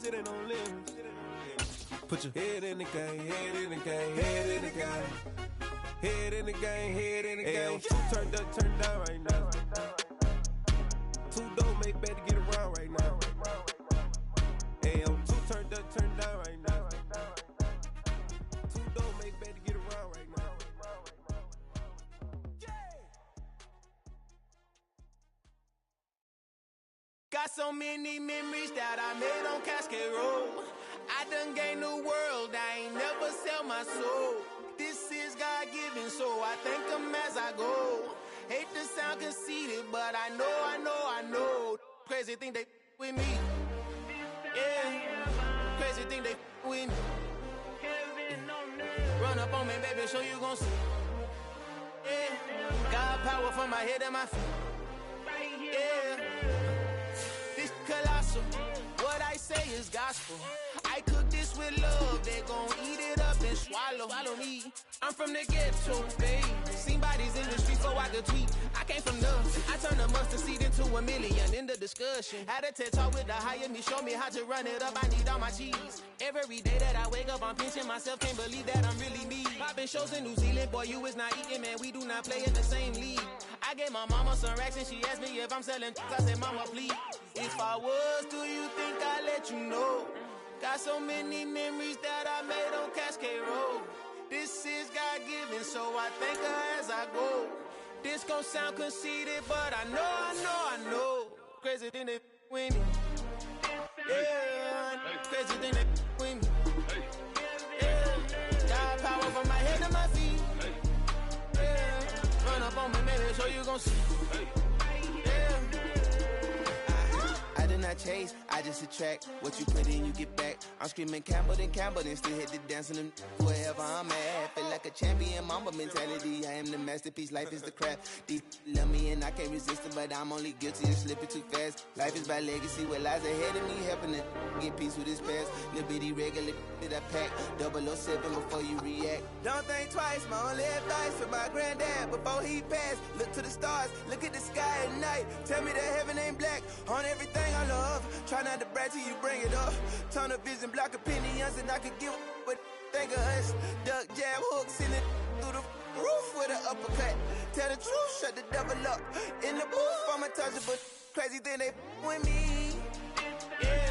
it ain't no limits. Put your head in the game, head in the game, head in the game. Head in the game, head in the game. Two turned up, turned down right now. Two dope make better get around right now. Hey, I'm two turned up, turned down right now. Two dope make better get around right now. Got so many memories that I made on Cascade Road. I done gained the world, I ain't never sell my soul. This is God-given, so I thank him as I go. Hate to sound conceited, but I know. Crazy thing they with me. Yeah, crazy thing they with me. Run up on me, baby, show you gon' see. Yeah, God power from my head and my feet. Yeah, this colossal, what I say is gospel. I cook this with love, they gon' eat it up and swallow me. I'm from the ghetto, babe. Seen bodies in the street so I could tweet. I came from nothing, I turned a mustard seed into $1 million in the discussion. Had a TED talk with the higher me, show me how to run it up, I need all my cheese. Every day that I wake up, I'm pinching myself, can't believe that I'm really me. Popping shows in New Zealand, boy, you is not eating, man, we do not play in the same league. I gave my mama some racks and she asked me if I'm selling, I said, mama, please. If I was, do you think I'd let you know? Got so many memories that I made on Cascade Road. This is God-given, so I thank her as I go. This gon' sound conceited, but I know. Crazy thing they with me. Yeah, crazy thing they with me. Yeah, God power from my head to my feet. Yeah, run up on me, maybe, so you gon' see. I did not chase, I just attract. What you put in, you get back. I'm screaming Campbell, then still hit the dancing and wherever I'm at. Feel like a champion, mamba mentality. I am the masterpiece, life is the craft. These love me and I can't resist it, but I'm only guilty of slipping too fast. Life is by legacy, what lies ahead of me, helping to get peace with this past. Little bitty regular that I pack, 007 before you react. Don't think twice, my only advice for my granddad before he passed. Look to the stars, look at the sky at night. Tell me that heaven ain't black on everything I love. Try not to brag till you bring it up. Tunnel vision, block opinions, and I could give what think of us. Duck, jab, hook, send it through the roof with an uppercut. Tell the truth, shut the devil up. In the booth, I'm untouchable. Crazy thing they with me. Yeah,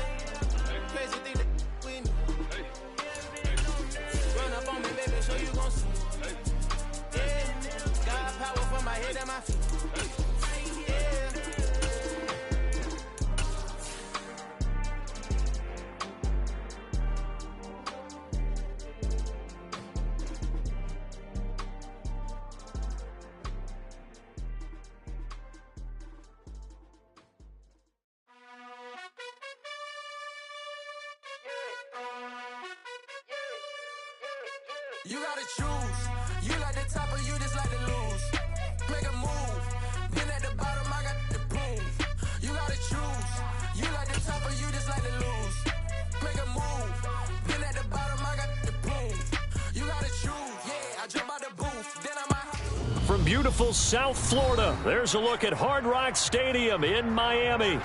crazy thing they with me. Run up on me, baby, so you gon' see. Yeah, God power from my head and my feet. You gotta choose. You like the top or you just like to lose. Make a move. Been at the bottom, I got the proof. You gotta choose. You like the top or you just like to lose. Make a move. Been at the bottom, I got the proof. You gotta choose. Yeah, I jump out the booth. Then I might. From beautiful South Florida, there's a look at Hard Rock Stadium in Miami.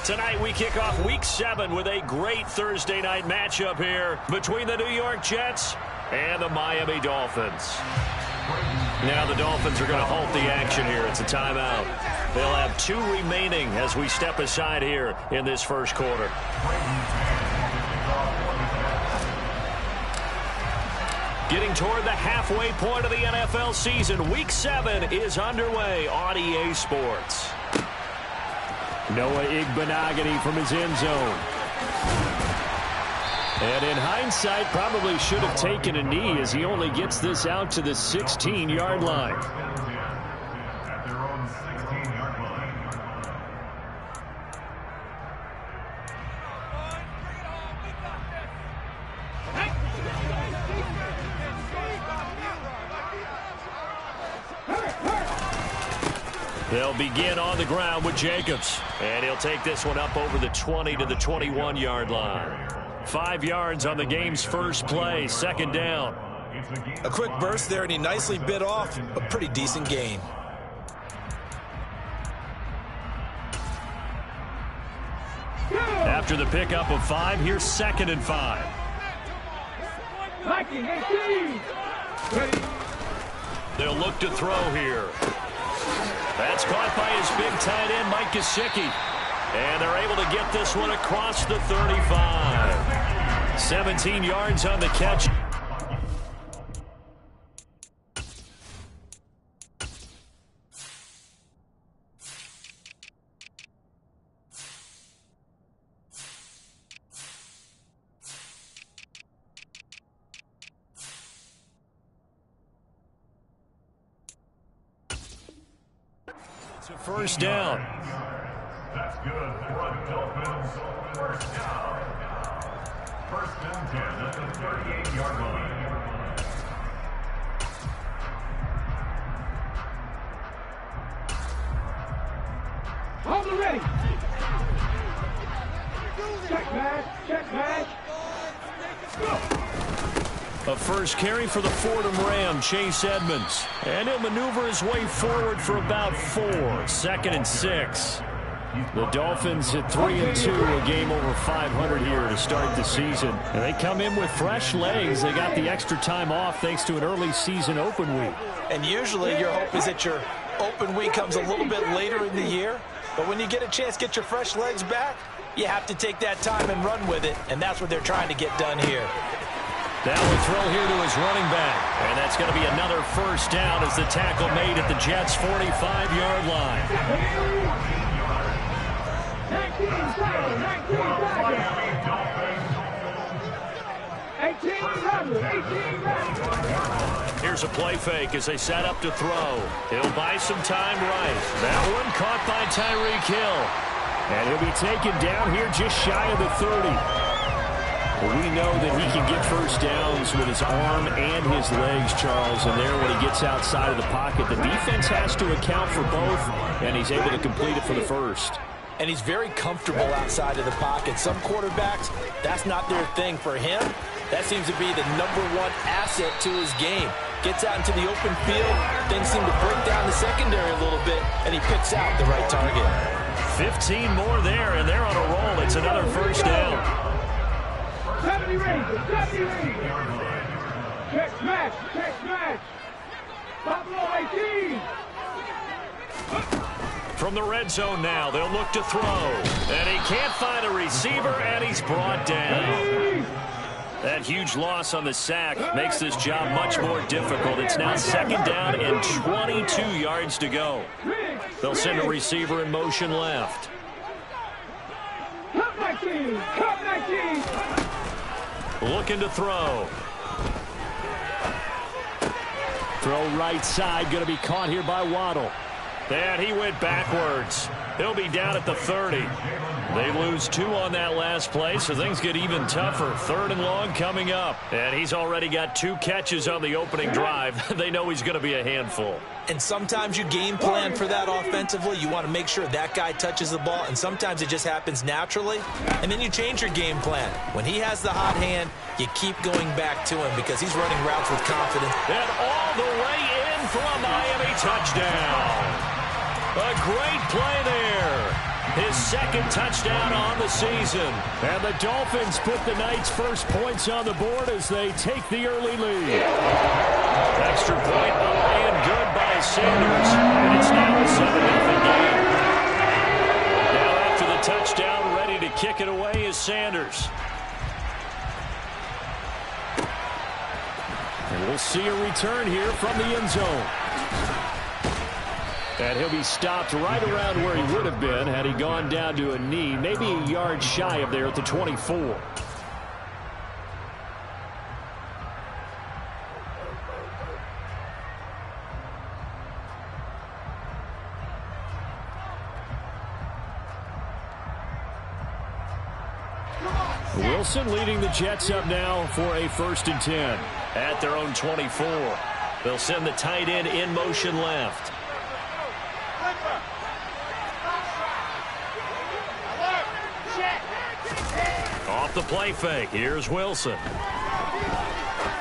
Tonight we kick off Week 7 with a great Thursday night matchup here between the New York Jets and the Miami Dolphins. Now the Dolphins are going to halt the action here. It's a timeout. They'll have 2 remaining as we step aside here in this first quarter. Getting toward the halfway point of the NFL season, Week 7 is underway on EA Sports. Noah Igbenogany from his end zone. And in hindsight, probably should have taken a knee as he only gets this out to the 16-yard line. At their own 16-yard line. They'll begin on the ground with Jacobs. And he'll take this one up over the 20 to the 21-yard line. 5 yards on the game's first play, second down. A quick burst there, and he nicely bit off a pretty decent gain. After the pickup of 5, here's 2nd and 5. They'll look to throw here. That's caught by his big tight end, Mike Gesicki. And they're able to get this one across the 35. 17 yards on the catch. It's a first down. That's good for the Dolphins. First down. First and 10 at the 38-yard line. Hold it ready. Check back. Check back. A first carry for the Fordham Ram, Chase Edmonds. And he'll maneuver his way forward for about 4. 2nd and 6. The Dolphins at 3-2, a game over 500 here to start the season. And they come in with fresh legs. They got the extra time off thanks to an early season open week. And usually your hope is that your open week comes a little bit later in the year. But when you get a chance to get your fresh legs back, you have to take that time and run with it. And that's what they're trying to get done here. Now a throw here to his running back. And that's going to be another first down as the tackle made at the Jets' 45-yard line. Here's a play fake as they set up to throw. He'll buy some time right. That one caught by Tyreek Hill. And he'll be taken down here just shy of the 30. We know that he can get first downs with his arm and his legs, Charles, and there when he gets outside of the pocket, the defense has to account for both, and he's able to complete it for the first. And he's very comfortable outside of the pocket. Some quarterbacks, that's not their thing. For him, that seems to be the #1 asset to his game. Gets out into the open field, things seem to break down the secondary a little bit, and he picks out the right target. 15 more there, and they're on a roll. It's another first down. 70 range, 70 range. Check smash, check smash. Buffalo 18. From the red zone now, they'll look to throw. And he can't find a receiver, and he's brought down. That huge loss on the sack makes this job much more difficult. It's now 2nd down and 22 yards to go. They'll send a receiver in motion left. Cut 19, cut 19. Looking to throw. Throw right side, going to be caught here by Waddle. And he went backwards. He'll be down at the 30. They lose 2 on that last play, so things get even tougher. 3rd and long coming up. And he's already got 2 catches on the opening drive. They know he's going to be a handful. And sometimes you game plan for that offensively. You want to make sure that guy touches the ball, and sometimes it just happens naturally. And then you change your game plan. When he has the hot hand, you keep going back to him because he's running routes with confidence. And all the way in for a Miami touchdown. A great play there. His 2nd touchdown on the season. And the Dolphins put the Knights' first points on the board as they take the early lead. Extra point up and good by Sanders. And it's now a 7-0 game. Now after the touchdown, ready to kick it away is Sanders. And we'll see a return here from the end zone. And he'll be stopped right around where he would have been had he gone down to a knee, maybe a yard shy of there at the 24. Wilson leading the Jets up now for a 1st and 10 at their own 24. They'll send the tight end in motion left. Off the play fake. Here's Wilson.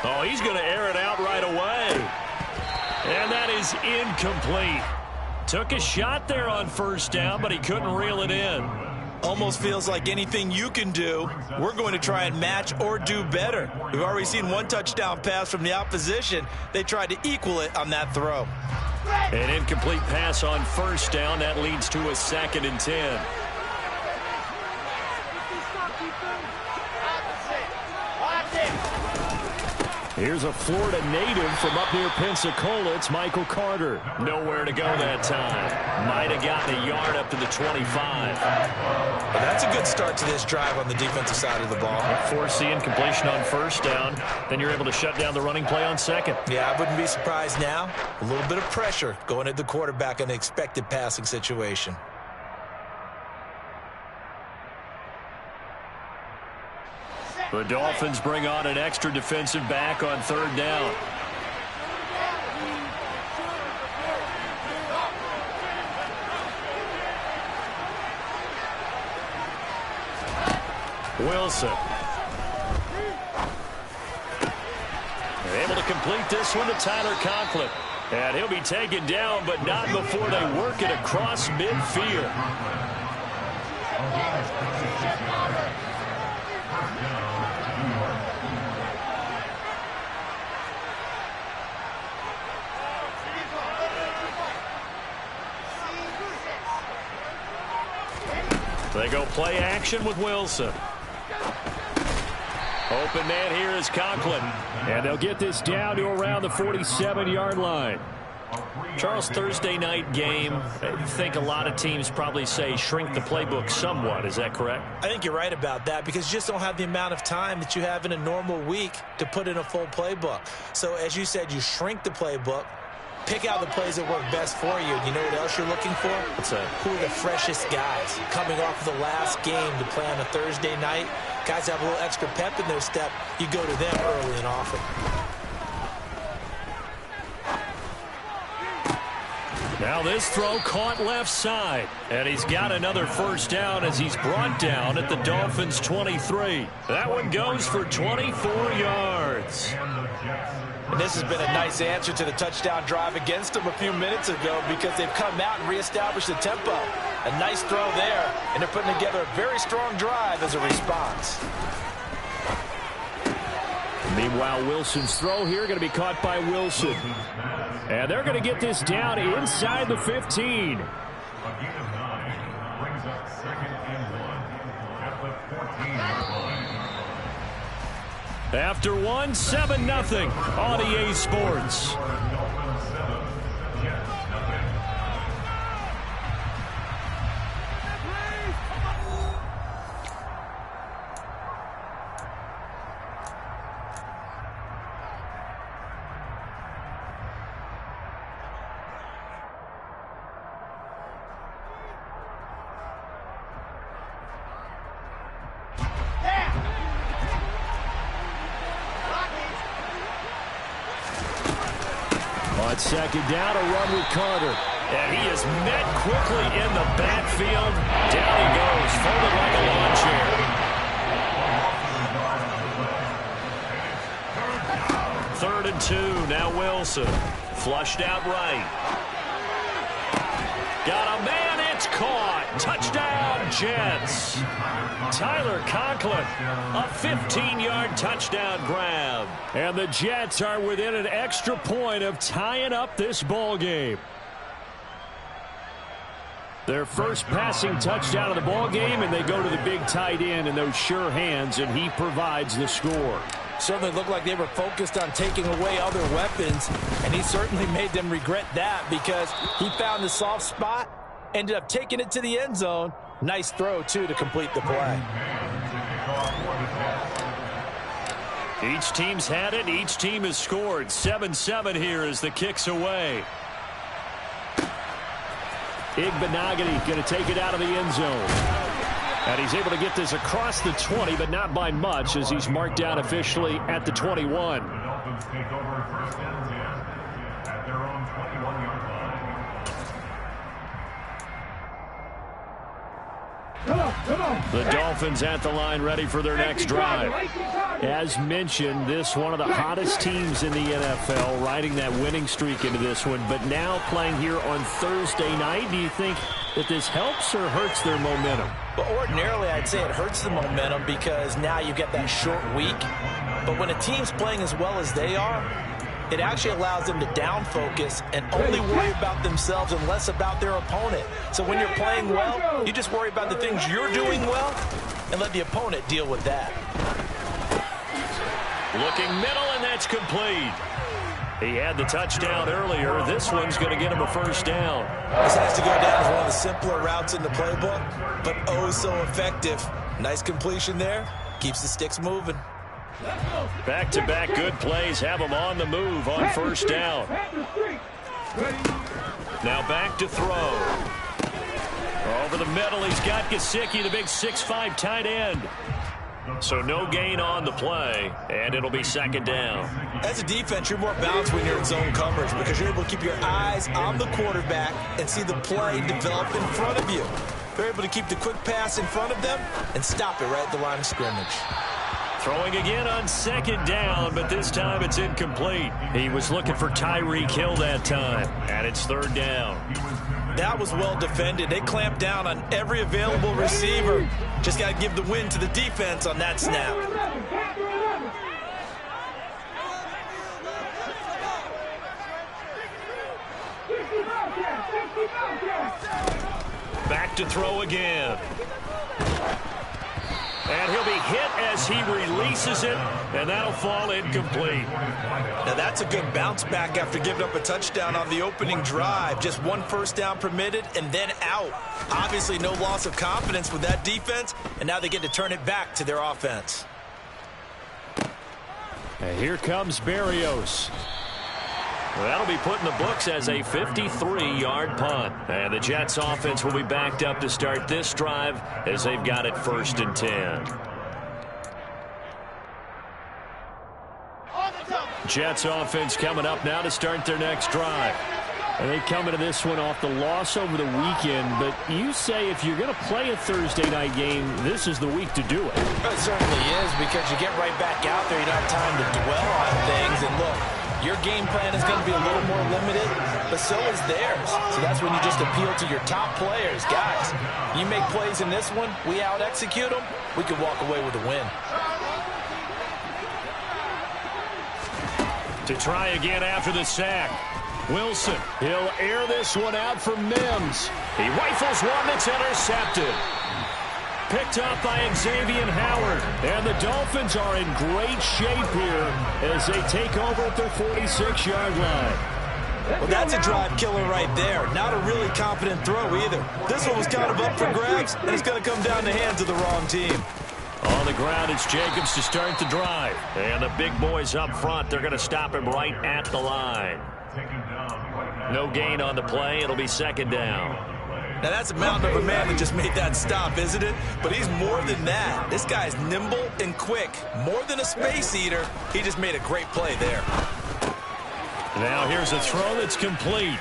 Oh, he's going to air it out right away. And that is incomplete. Took a shot there on 1st down, but he couldn't reel it in. Almost feels like anything you can do, we're going to try and match or do better. We've already seen one touchdown pass from the opposition. They tried to equal it on that throw. An incomplete pass on first down. That leads to a 2nd and 10. Here's a Florida native from up near Pensacola. It's Michael Carter. Nowhere to go that time. Might have gotten a yard up to the 25. Well, that's a good start to this drive on the defensive side of the ball. Force the incompletion on first down. Then you're able to shut down the running play on second. Yeah, I wouldn't be surprised now. A little bit of pressure going at the quarterback in an expected passing situation. The Dolphins bring on an extra defensive back on 3rd down. Wilson. They're able to complete this one to Tyler Conklin. And he'll be taken down, but not before they work it across midfield. They go play action with Wilson. Open man here is Conklin. And they'll get this down to around the 47-yard line. Charles, Thursday night game, I think a lot of teams probably say shrink the playbook somewhat. Is that correct? I think you're right about that because you just don't have the amount of time that you have in a normal week to put in a full playbook. So as you said, you shrink the playbook. Pick out the plays that work best for you. You know what else you're looking for? What's that? Who are the freshest guys coming off of the last game to play on a Thursday night? Guys have a little extra pep in their step. You go to them early and often. Now this throw caught left side. And he's got another first down as he's brought down at the Dolphins' 23. That one goes for 24 yards. And this has been a nice answer to the touchdown drive against them a few minutes ago because they've come out and reestablished the tempo. A nice throw there, and they're putting together a very strong drive as a response. Meanwhile, Wilson's throw here going to be caught by Wilson. And they're going to get this down inside the 15. A gain of 9 brings up 2nd and 1 at the 14-yard line. After 7-0 on EA Sports. Dolphins 7, Jets nothing. On 2nd down, a run with Carter. And he is met quickly in the backfield. Down he goes, folded like a lawn chair. 3rd and 2, now Wilson. Flushed out right. Got a man, it's caught. Touchdown, Jets. Tyler Conklin, a 15-yard touchdown grab. And the Jets are within an extra point of tying up this ball game. Their first passing touchdown of the ball game, and they go to the big tight end in those sure hands, and he provides the score. Certainly looked like they were focused on taking away other weapons, and he certainly made them regret that because he found the soft spot, ended up taking it to the end zone. Nice throw, too, to complete the play. Each team's had it. Each team has scored. 7-7 here as the kick's away. Igbenogany going to take it out of the end zone. And he's able to get this across the 20, but not by much as he's marked down officially at the 21. The Dolphins take over 1st and 10 at their own 21-yard line. Come on. The Dolphins at the line, ready for their next drive. As mentioned, this one of the hottest teams in the NFL, riding that winning streak into this one, but now playing here on Thursday night. Do you think that this helps or hurts their momentum? Well, ordinarily, I'd say it hurts the momentum because now you get that short week. But when a team's playing as well as they are, it actually allows them to down focus and only worry about themselves and less about their opponent. So when you're playing well, you just worry about the things you're doing well and let the opponent deal with that. Looking middle, and that's complete. He had the touchdown earlier. This one's going to get him a first down. This has to go down as one of the simpler routes in the playbook, but oh so effective. Nice completion there. Keeps the sticks moving. Back-to-back good plays have him on the move on first down. Now back to throw. Over the middle, he's got Gesicki, the big 6'5" tight end. So no gain on the play, and it'll be second down. As a defense, you're more balanced when you're in zone coverage because you're able to keep your eyes on the quarterback and see the play develop in front of you. They're able to keep the quick pass in front of them and stop it right at the line of scrimmage. Throwing again on second down, but this time it's incomplete. He was looking for Tyreek Hill that time, and it's third down. That was well defended. They clamped down on every available receiver. Just got to give the win to the defense on that snap. Back to throw again. And he'll be hit as he releases it, and that'll fall incomplete. Now that's a good bounce back after giving up a touchdown on the opening drive. Just one first down permitted and then out. Obviously no loss of confidence with that defense, and now they get to turn it back to their offense. And here comes Berrios. That'll be put in the books as a 53-yard punt. And the Jets offense will be backed up to start this drive as they've got it 1st and 10. Jets offense coming up now to start their next drive. And they come into this one off the loss over the weekend. But you say if you're going to play a Thursday night game, this is the week to do it. It certainly is because you get right back out there. You don't have time to dwell on things. And look, your game plan is going to be a little more limited, but so is theirs. So that's when you just appeal to your top players. Guys, you make plays in this one, we out-execute them, we could walk away with a win. To try again after the sack. Wilson, he'll air this one out for Mims. He rifles one that's intercepted. Picked up by Xavier Howard. And the Dolphins are in great shape here as they take over at their 46-yard line. Well, that's a drive killer right there. Not a really confident throw either. This one was kind of up for grabs, and it's going to come down the hands of the wrong team. On the ground, it's Jacobs to start the drive. And the big boys up front, they're going to stop him right at the line. No gain on the play. It'll be second down. Now, that's a mountain of a man that just made that stop, isn't it? But he's more than that. This guy's nimble and quick. More than a space eater. He just made a great play there. Now here's a throw that's complete.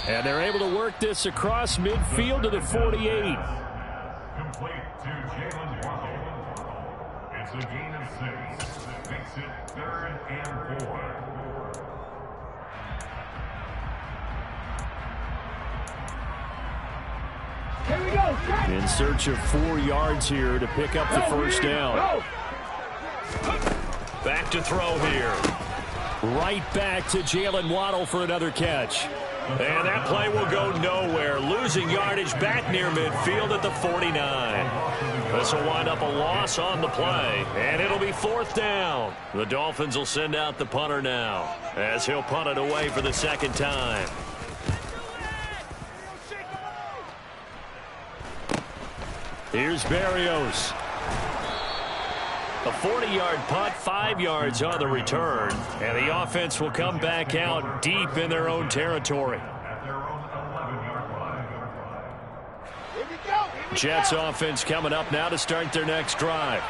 And they're able to work this across midfield to the 48. Complete to Jalen Waddle. It's a gain of 6. Makes it 3rd and 4. Here we go. In search of 4 yards here to pick up the first down. Back to throw here. Right back to Jalen Waddle for another catch. And that play will go nowhere. Losing yardage back near midfield at the 49. This will wind up a loss on the play. And it'll be 4th down. The Dolphins will send out the punter now as he'll punt it away for the second time. Here's Berrios. A 40-yard punt, 5 yards on the return. And the offense will come back out deep in their own territory. Jets offense coming up now to start their next drive.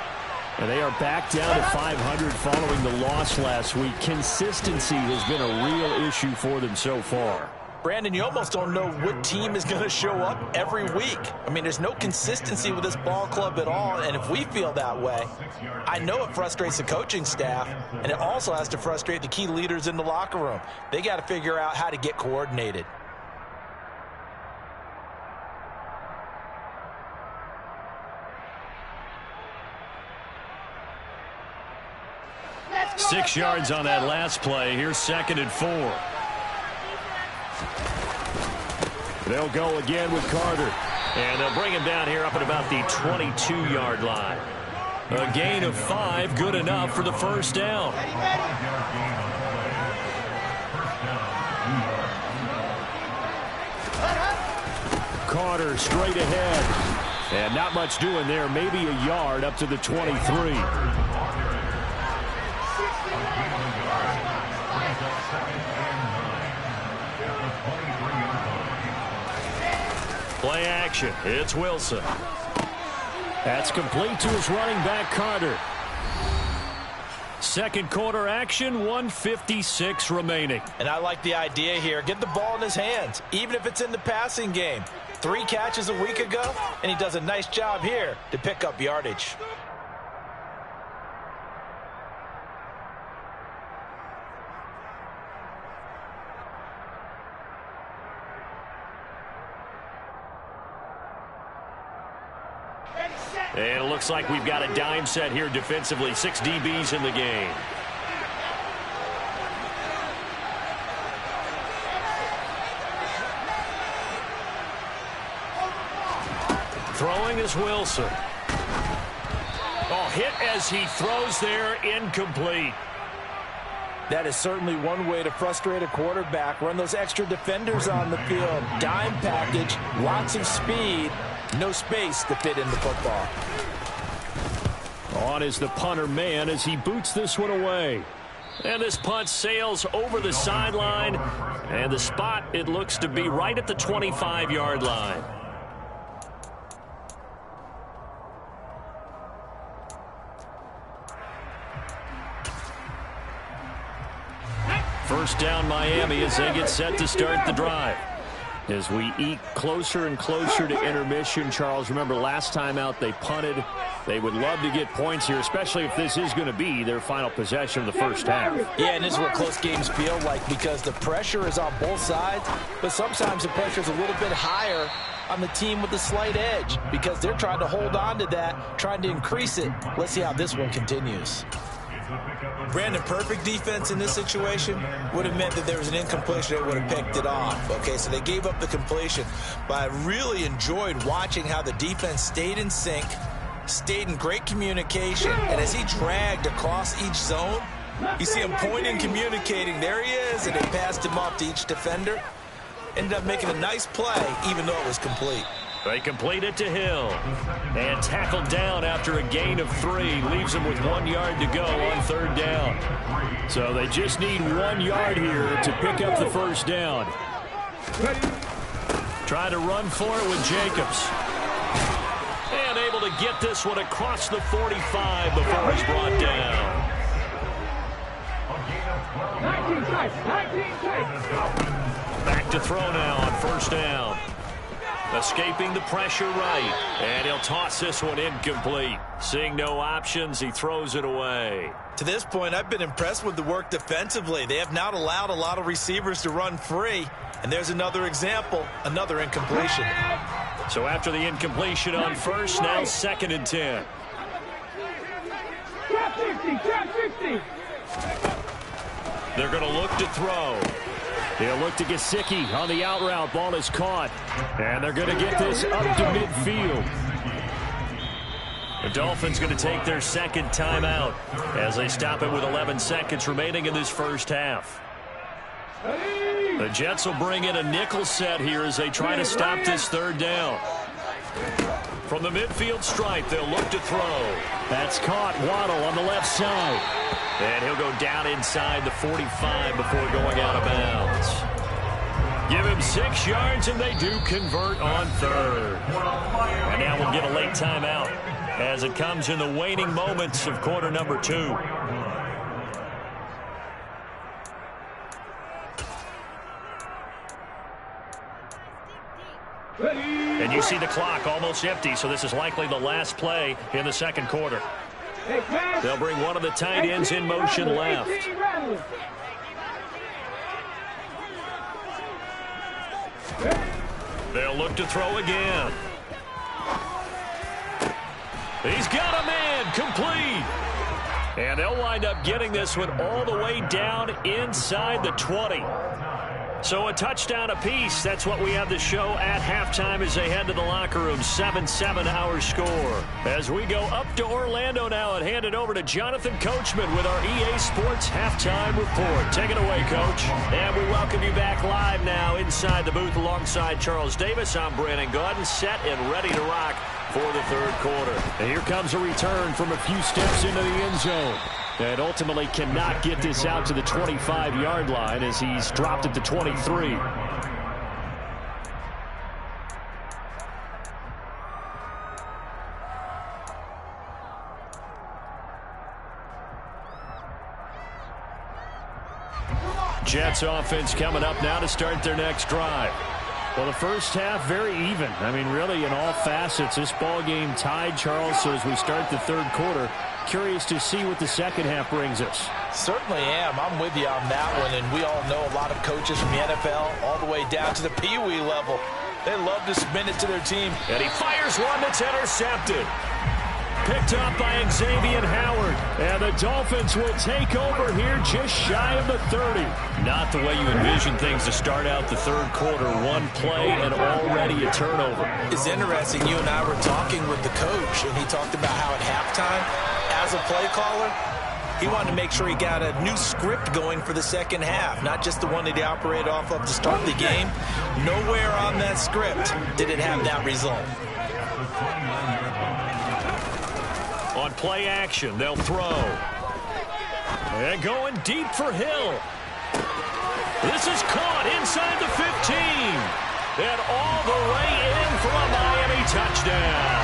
And they are back down to 500 following the loss last week. Consistency has been a real issue for them so far. Brandon, you almost don't know what team is going to show up every week. I mean, there's no consistency with this ball club at all, and if we feel that way, I know it frustrates the coaching staff, and it also has to frustrate the key leaders in the locker room. They got to figure out how to get coordinated. Six yards on that last play. Here's 2nd and 4. They'll go again with Carter. And they'll bring him down here up at about the 22-yard line. A gain of 5, good enough for the first down. Carter straight ahead. And not much doing there. Maybe a yard up to the 23. Play action. It's Wilson. That's complete to his running back, Carter. Second quarter action, 1:56 remaining. And I like the idea here. Get the ball in his hands, even if it's in the passing game. 3 catches a week ago, and he does a nice job here to pick up yardage. And it looks like we've got a dime set here defensively. 6 DBs in the game. Throwing is Wilson. Oh, hit as he throws there, incomplete. That is certainly one way to frustrate a quarterback. Run those extra defenders on the field. Dime package, lots of speed, no space to fit in the football. On is the punter man as he boots this one away. And this punt sails over the sideline. And the spot, it looks to be right at the 25-yard line. First down Miami as they get set to start the drive. As we eke closer and closer to intermission, Charles, remember last time out they punted. They would love to get points here, especially if this is going to be their final possession of the first half. Yeah, and this is what close games feel like because the pressure is on both sides, but sometimes the pressure is a little bit higher on the team with the slight edge because they're trying to hold on to that, trying to increase it. Let's see how this one continues. Brandon, perfect defense in this situation would have meant that there was an incompletion. They would have picked it off. Okay, so they gave up the completion. But I really enjoyed watching how the defense stayed in sync, stayed in great communication, and as he dragged across each zone, you see him pointing, communicating. There he is, and they passed him off to each defender. Ended up making a nice play, even though it was complete. They complete it to Hill. And tackled down after a gain of 3. Leaves him with 1 yard to go on third down. So they just need 1 yard here to pick up the first down. Try to run for it with Jacobs. And able to get this one across the 45 before it's brought down. 19 tight. Back to throw now on first down. Escaping the pressure right. And he'll toss this one incomplete. Seeing no options, he throws it away. To this point, I've been impressed with the work defensively. They have not allowed a lot of receivers to run free. And there's another example, another incompletion. So after the incompletion on first, now 2nd and 10. Trap 60. They're going to look to throw. He'll look to Gesicki on the out route. Ball is caught. And they're going to get this up to midfield. The Dolphins going to take their second timeout as they stop it with 11 seconds remaining in this first half. The Jets will bring in a nickel set here as they try to stop this third down. From the midfield stripe, they'll look to throw. That's caught. Waddle on the left side. And he'll go down inside the 45 before going out of bounds. Give him 6 yards, and they do convert on third. And now we'll get a late timeout as it comes in the waning moments of quarter number 2. And you see the clock almost empty, so this is likely the last play in the second quarter. They'll bring one of the tight ends in motion left. They'll look to throw again. He's got a man, complete. And they'll wind up getting this one all the way down inside the 20. So a touchdown apiece. That's what we have to show at halftime as they head to the locker room. 7-7 our score. As we go up to Orlando now and hand it over to Jonathan Coachman with our EA Sports Halftime Report. Take it away, Coach. And we welcome you back live now inside the booth alongside Charles Davis. I'm Brandon Gordon, set and ready to rock for the third quarter. And here comes a return from a few steps into the end zone. And ultimately cannot get this out to the 25-yard line as he's dropped it to 23. Jets offense coming up now to start their next drive. Well, the first half, very even. I mean, really, in all facets, this ball game tied, Charles. So as we start the third quarter, curious to see what the second half brings us. Certainly am. I'm with you on that one. And we all know a lot of coaches from the NFL all the way down to the Pee-wee level. They love to spin it to their team. And he fires one that's intercepted. Picked up by Xavier Howard. And the Dolphins will take over here just shy of the 30. Not the way you envision things to start out the third quarter. One play and already a turnover. It's interesting. You and I were talking with the coach, and he talked about how at halftime, as a play caller, he wanted to make sure he got a new script going for the second half, not just the one that he operated off of to start the game. Nowhere on that script did it have that result. On play action, they'll throw. And going deep for Hill. This is caught inside the 15. And all the way in for a Miami touchdown.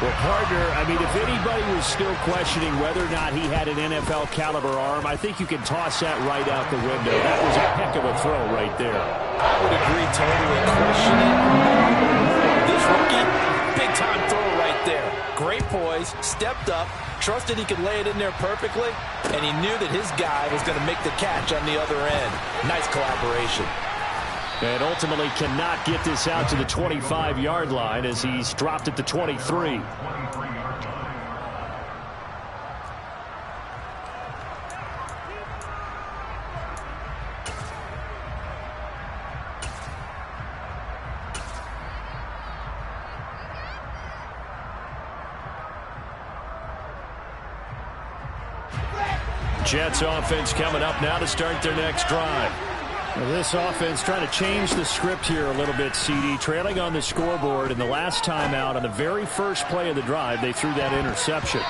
Well, partner, I mean, if anybody was still questioning whether or not he had an NFL caliber arm, I think you can toss that right out the window. That was a heck of a throw right there. I would agree totally. Questioning this rookie, big-time throw right there. Great poise, stepped up, trusted he could lay it in there perfectly, and he knew that his guy was going to make the catch on the other end. Nice collaboration. And ultimately cannot get this out to the 25-yard line as he's dropped it to 23. Jets offense coming up now to start their next drive. Well, this offense trying to change the script here a little bit, CD. Trailing on the scoreboard, and the last time out on the very first play of the drive, they threw that interception.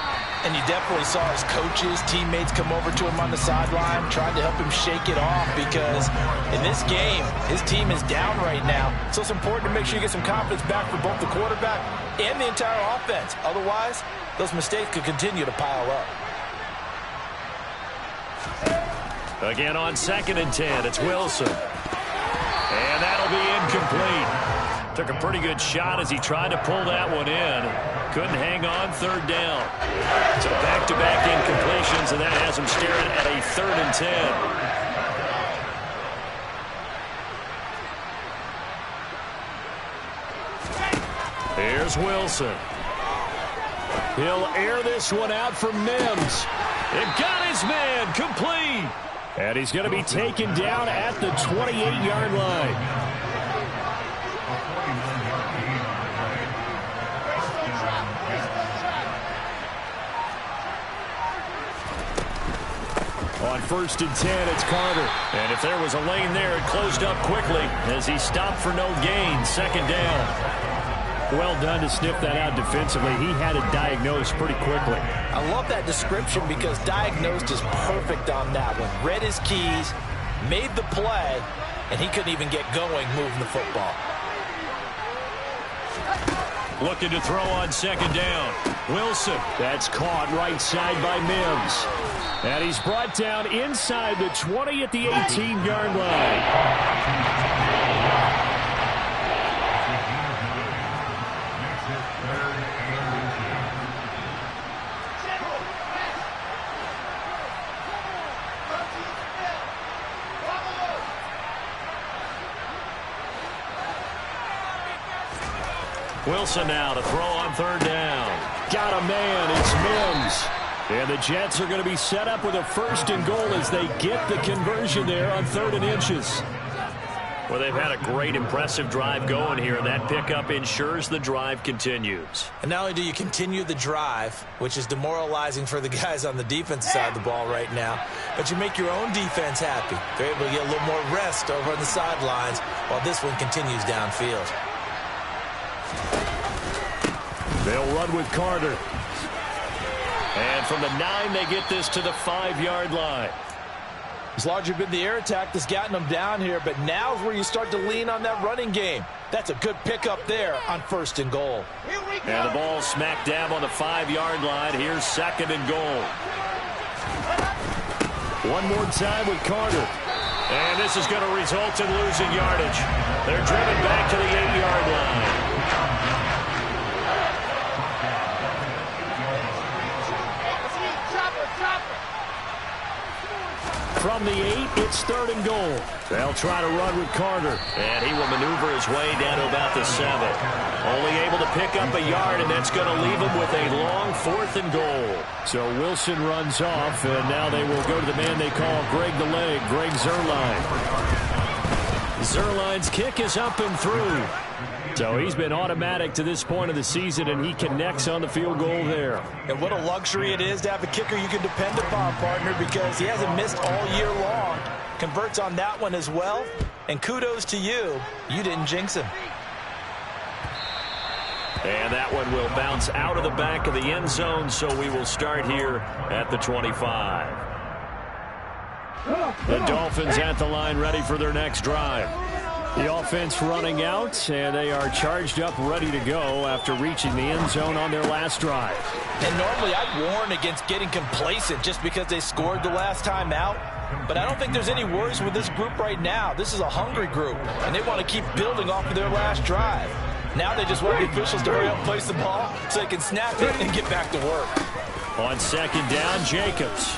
And you definitely saw his coaches, teammates come over to him on the sideline, trying to help him shake it off because in this game, his team is down right now. So it's important to make sure you get some confidence back for both the quarterback and the entire offense. Otherwise, those mistakes could continue to pile up. Again on 2nd and 10, it's Wilson. And that'll be incomplete. Took a pretty good shot as he tried to pull that one in. Couldn't hang on, 3rd down. So back-to-back incompletions, and that has him staring at a 3rd and 10. Here's Wilson. He'll air this one out for Mims. It got his man, complete. And he's going to be taken down at the 28-yard line. On 1st and 10, it's Carter. And if there was a lane there, it closed up quickly as he stopped for no gain. 2nd down. Well done to sniff that out defensively. He had it diagnosed pretty quickly. I love that description because diagnosed is perfect on that one. Read his keys, made the play, and he couldn't even get going moving the football. Looking to throw on 2nd down. Wilson. That's caught right side by Mims. And he's brought down inside the 20 at the 18-yard line. Wilson now to throw on third down. Got a man. It's Mims. And the Jets are going to be set up with a 1st and goal as they get the conversion there on 3rd and inches. Well, they've had a great, impressive drive going here, and that pickup ensures the drive continues. And not only do you continue the drive, which is demoralizing for the guys on the defensive side of the ball right now, but you make your own defense happy. They're able to get a little more rest over on the sidelines while this one continues downfield. They'll run with Carter. And from the 9, they get this to the 5-yard line. It's largely been the air attack that's gotten them down here, but now's where you start to lean on that running game. That's a good pickup there on 1st and goal. And the ball smack dab on the 5-yard line. Here's 2nd and goal. One more time with Carter. And this is going to result in losing yardage. They're driven back to the 8-yard line. From the 8, it's 3rd and goal. They'll try to run with Carter. And he will maneuver his way down to about the 7. Only able to pick up a yard, and that's going to leave him with a long 4th and goal. So Wilson runs off, and now they will go to the man they call Greg the Leg, Greg Zuerlein. Zuerlein's kick is up and through. So he's been automatic to this point of the season, and he connects on the field goal there. And what a luxury it is to have a kicker you can depend upon, partner, because he hasn't missed all year long. Converts on that one as well, and kudos to you. You didn't jinx him. And that one will bounce out of the back of the end zone, so we will start here at the 25. The Dolphins at the line, ready for their next drive. The offense running out, and they are charged up, ready to go after reaching the end zone on their last drive. And normally I'd warn against getting complacent just because they scored the last time out. But I don't think there's any worries with this group right now. This is a hungry group, and they want to keep building off of their last drive. Now they just want the officials to hurry up and place the ball so they can snap it and get back to work. On 2nd down, Jacobs.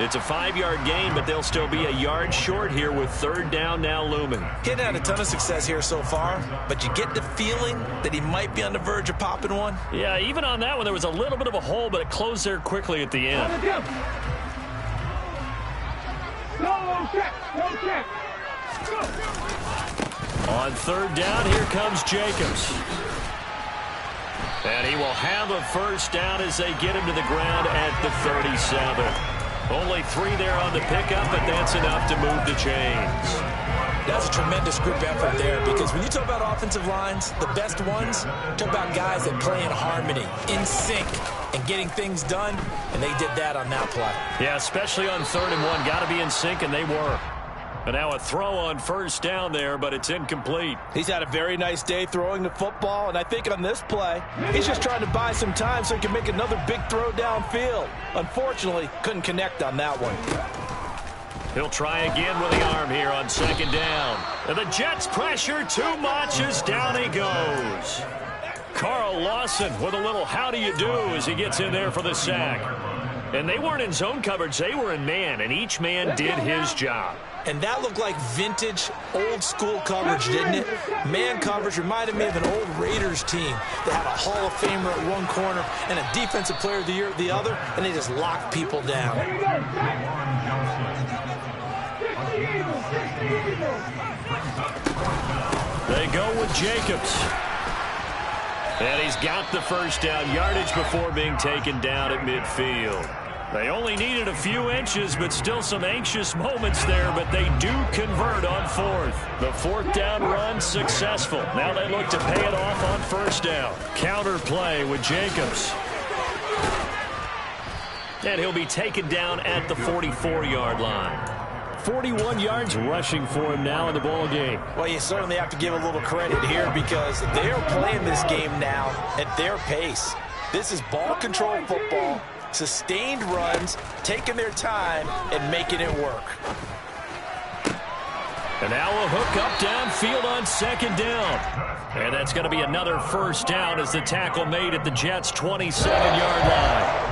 It's a 5-yard gain, but they'll still be a yard short here with 3rd down now looming. He hadn't had a ton of success here so far, but you get the feeling that he might be on the verge of popping one. Yeah, even on that one, there was a little bit of a hole, but it closed there quickly at the end. On 3rd down, here comes Jacobs. And he will have a 1st down as they get him to the ground at the 37. Only 3 there on the pickup, but that's enough to move the chains. That's a tremendous group effort there, because when you talk about offensive lines, the best ones, talk about guys that play in harmony, in sync, and getting things done, and they did that on that play. Yeah, especially on 3rd and 1. Got to be in sync, and they were. And now a throw on 1st down there, but it's incomplete. He's had a very nice day throwing the football, and I think on this play, he's just trying to buy some time so he can make another big throw downfield. Unfortunately, couldn't connect on that one. He'll try again with the arm here on 2nd down. And the Jets pressure too much as down he goes. Carl Lawson with a little how do you do as he gets in there for the sack. And they weren't in zone coverage, they were in man, and each man did his job. And that looked like vintage, old-school coverage, didn't it? Man coverage reminded me of an old Raiders team that had a Hall of Famer at one corner and a Defensive Player of the Year at the other, and they just locked people down. They go with Jacobs. And he's got the 1st down, yardage before being taken down at midfield. They only needed a few inches, but still some anxious moments there, but they do convert on 4th. The 4th down run successful. Now they look to pay it off on 1st down. Counter play with Jacobs. And he'll be taken down at the 44-yard line. 41 yards rushing for him now in the ball game. Well, you certainly have to give a little credit here because they're playing this game now at their pace. This is ball control football. Sustained runs, taking their time, and making it work. And now a hook up downfield on second down. And that's going to be another first down as the tackle made at the Jets' 27-yard line.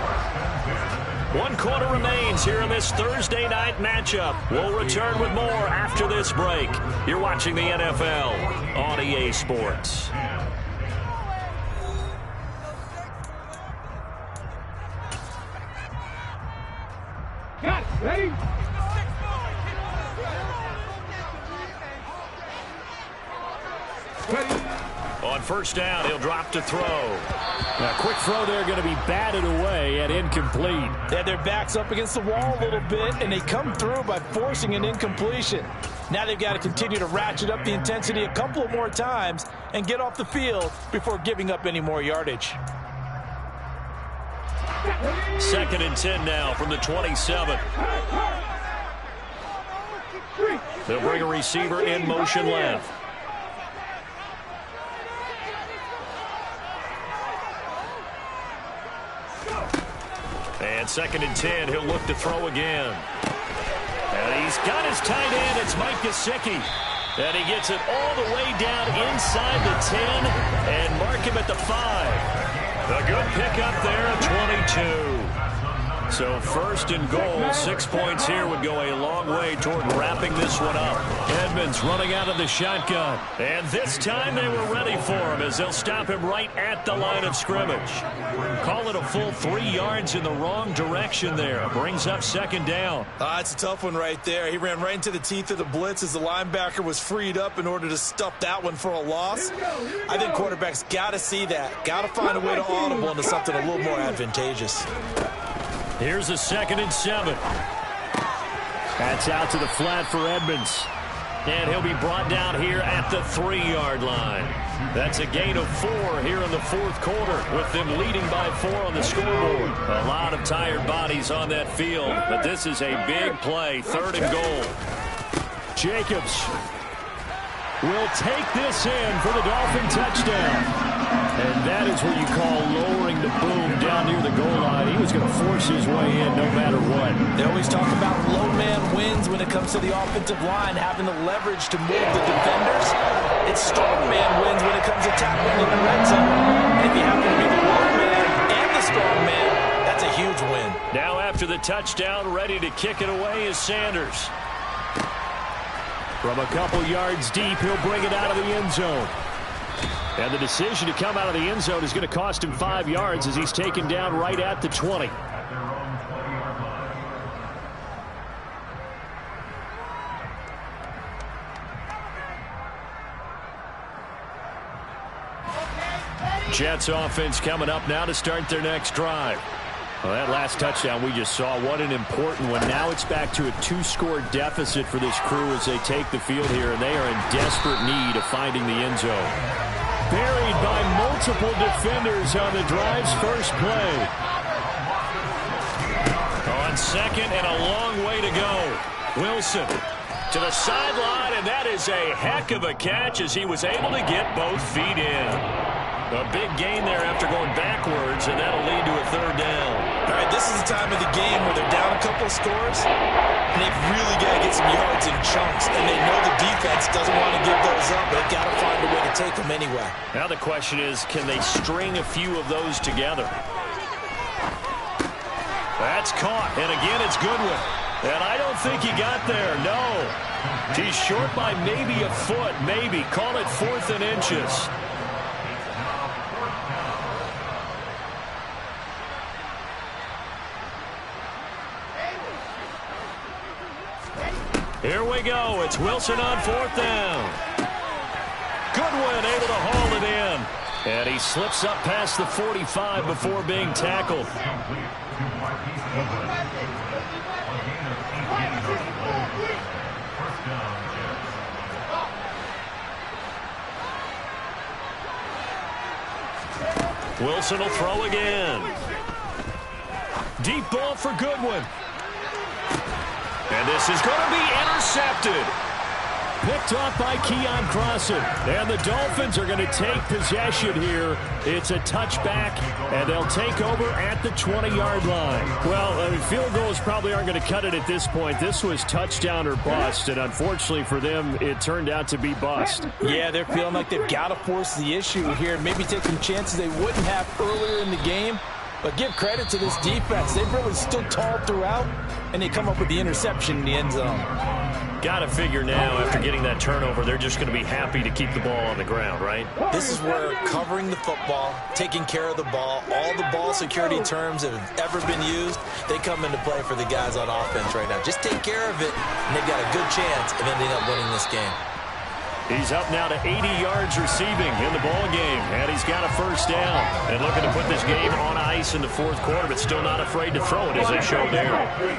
1 quarter remains here in this Thursday night matchup. We'll return with more after this break. You're watching the NFL on EA Sports. Got it. Ready? On first down, he'll drop to throw. Now, quick throw there, going to be batted away and incomplete. Yeah, their back's up against the wall a little bit, and they come through by forcing an incompletion. Now they've got to continue to ratchet up the intensity a couple of more times and get off the field before giving up any more yardage. 2nd and 10 now from the 27. They'll bring a receiver in motion left. And 2nd and 10, he'll look to throw again. And he's got his tight end. It's Mike Gesicki. And he gets it all the way down inside the 10 and mark him at the 5. A good pickup there at 22. So 1st and goal, 6 points here would go a long way toward wrapping this one up. Edmonds running out of the shotgun. And this time they were ready for him as they'll stop him right at the line of scrimmage. Call it a full 3 yards in the wrong direction there. Brings up 2nd down. It's a tough one right there. He ran right into the teeth of the blitz as the linebacker was freed up in order to stuff that one for a loss. I think quarterbacks got to see that. Got to find a way to audible into something a little more advantageous. Here's a 2nd and 7. That's out to the flat for Edmonds. And he'll be brought down here at the 3-yard line. That's a gain of 4 here in the 4th quarter, with them leading by 4 on the scoreboard. A lot of tired bodies on that field, but this is a big play, 3rd and goal. Jacobs will take this in for the Dolphin touchdown. And that is what you call lowering the boom down near the goal line. He was going to force his way in no matter what. They always talk about low man wins when it comes to the offensive line, having the leverage to move the defenders. It's strong man wins when it comes to tackling in the red zone. And if you happen to be the low man and the strong man, that's a huge win. Now after the touchdown, ready to kick it away is Sanders. From a couple yards deep, he'll bring it out of the end zone. And the decision to come out of the end zone is going to cost him 5 yards as he's taken down right at the 20. Jets offense coming up now to start their next drive. Well, that last touchdown we just saw, what an important one. Now it's back to a 2-score deficit for this crew as they take the field here, and they are in desperate need of finding the end zone. Buried by multiple defenders on the drive's first play. On 2nd and a long way to go. Wilson to the sideline, and that is a heck of a catch as he was able to get both feet in. A big gain there after going backwards, and that'll lead to a 3rd down. All right, this is the time of the game where they're down a couple of scores, and they've really got to get some yards in chunks, and they know the defense doesn't want to give those up, but they've got to find a way to take them anyway. Now the question is, can they string a few of those together? That's caught, and again it's Goodwin. And I don't think he got there, no. He's short by maybe a foot, maybe. Call it 4th and inches. Here we go. It's Wilson on 4th down. Goodwin able to haul it in. And he slips up past the 45 before being tackled. Wilson will throw again. Deep ball for Goodwin. And this is going to be intercepted. Picked off by Keon Crossan. And the Dolphins are going to take possession here. It's a touchback, and they'll take over at the 20-yard line. Well, field goals probably aren't going to cut it at this point. This was touchdown or bust, and unfortunately for them, it turned out to be bust. Yeah, they're feeling like they've got to force the issue here. Maybe take some chances they wouldn't have earlier in the game. But give credit to this defense. They've really stood tall throughout, and they come up with the interception in the end zone. Got to figure now, after getting that turnover, they're just going to be happy to keep the ball on the ground, right? This is where covering the football, taking care of the ball, all the ball security terms that have ever been used, they come into play for the guys on offense right now. Just take care of it, and they've got a good chance of ending up winning this game. He's up now to 80 yards receiving in the ball game, and he's got a first down. And looking to put this game on ice in the fourth quarter, but still not afraid to throw it, as they showed there.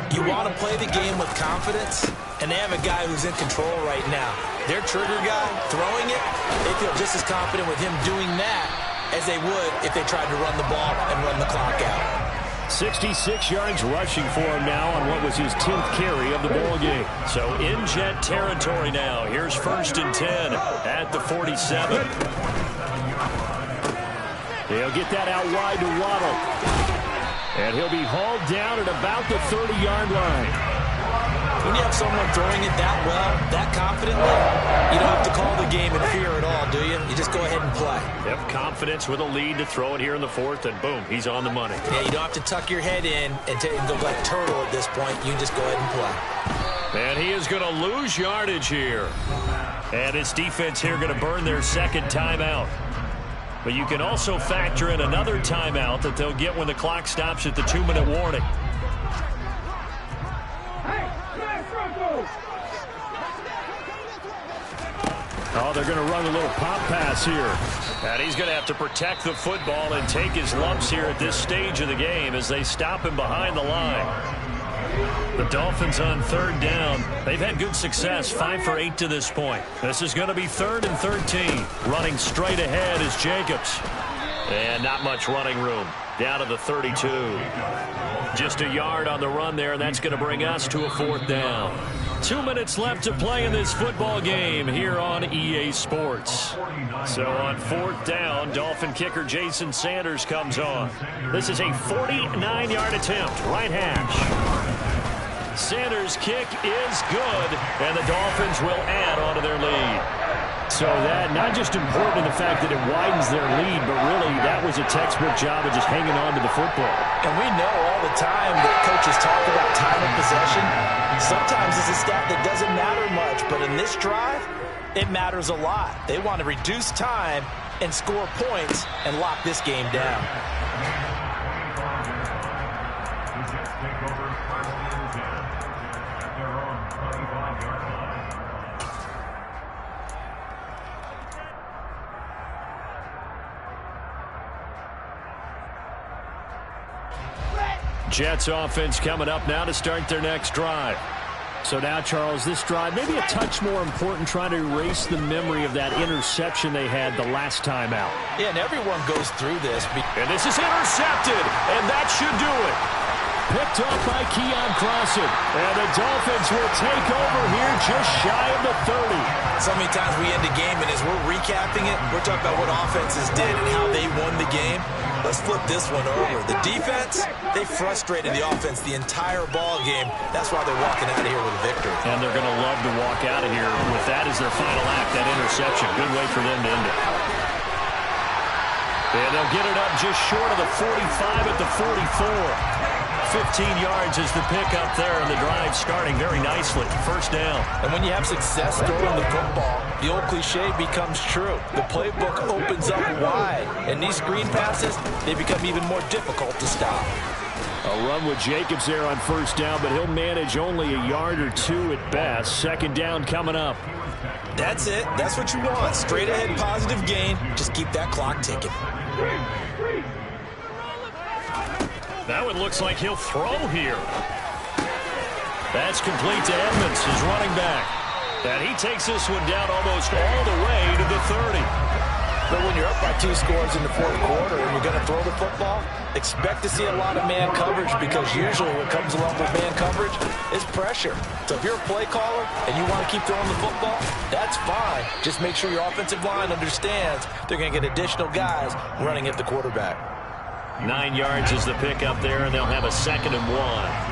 You want to play the game with confidence, and they have a guy who's in control right now. Their trigger guy, throwing it, they feel just as confident with him doing that as they would if they tried to run the ball and run the clock out. 66 yards rushing for him now on what was his 10th carry of the ball game. So in Jet territory now. Here's 1st and 10 at the 47. He'll get that out wide to Waddle. And he'll be hauled down at about the 30-yard line. When you have someone throwing it that well, that confidently, you don't have to call the game in fear at all, do you? You just go ahead and play. Yep, confidence with a lead to throw it here in the fourth, and boom, he's on the money. Yeah, you don't have to tuck your head in and go like turtle at this point. You just go ahead and play. And he is going to lose yardage here. And his defense here going to burn their second timeout. But you can also factor in another timeout that they'll get when the clock stops at the 2-minute warning. Oh, they're going to run a little pop pass here. And he's going to have to protect the football and take his lumps here at this stage of the game as they stop him behind the line. The Dolphins on 3rd down. They've had good success, 5 for 8 to this point. This is going to be 3rd and 13. Running straight ahead is Jacobs. And not much running room. Down to the 32. Just a yard on the run there, and that's going to bring us to a 4th down. 2 minutes left to play in this football game here on EA Sports. So on 4th down, Dolphin kicker Jason Sanders comes on. This is a 49-yard attempt, right hash. Sanders' kick is good, and the Dolphins will add on to their lead. So that, not just important in the fact that it widens their lead, but really that was a textbook job of just hanging on to the football. And we know all the time that coaches talk about time of possession. Sometimes it's a stat that doesn't matter much, but in this drive, it matters a lot. They want to reduce time and score points and lock this game down. Jets offense coming up now to start their next drive. So now, Charles, this drive maybe a touch more important, trying to erase the memory of that interception they had the last time out. Yeah, and everyone goes through this. And this is intercepted, and that should do it. Picked off by Keon Crossan. And the Dolphins will take over here just shy of the 30. So many times we end the game, and as we're recapping it, we're talking about what offenses did and how they won the game. Let's flip this one over. The defense, they frustrated the offense the entire ball game. That's why they're walking out of here with a victory. And they're going to love to walk out of here with that as their final act, that interception. Good way for them to end it. And they'll get it up just short of the 45 at the 44. 15 yards is the pickup there, and the drive starting very nicely. First down. And when you have success throwing the football, the old cliche becomes true. The playbook opens up wide, and these screen passes, they become even more difficult to stop. A run with Jacobs there on first down, but he'll manage only a yard or two at best. Second down coming up. That's it. That's what you want. Straight ahead positive gain. Just keep that clock ticking. Now it looks like he'll throw here. That's complete to Edmonds, his running back. And he takes this one down almost all the way to the 30. But when you're up by 2 scores in the fourth quarter and you're going to throw the football, expect to see a lot of man coverage, because usually what comes along with man coverage is pressure. So if you're a play caller and you want to keep throwing the football, that's fine. Just make sure your offensive line understands they're going to get additional guys running at the quarterback. 9 yards is the pickup there, and they'll have a 2nd and 1.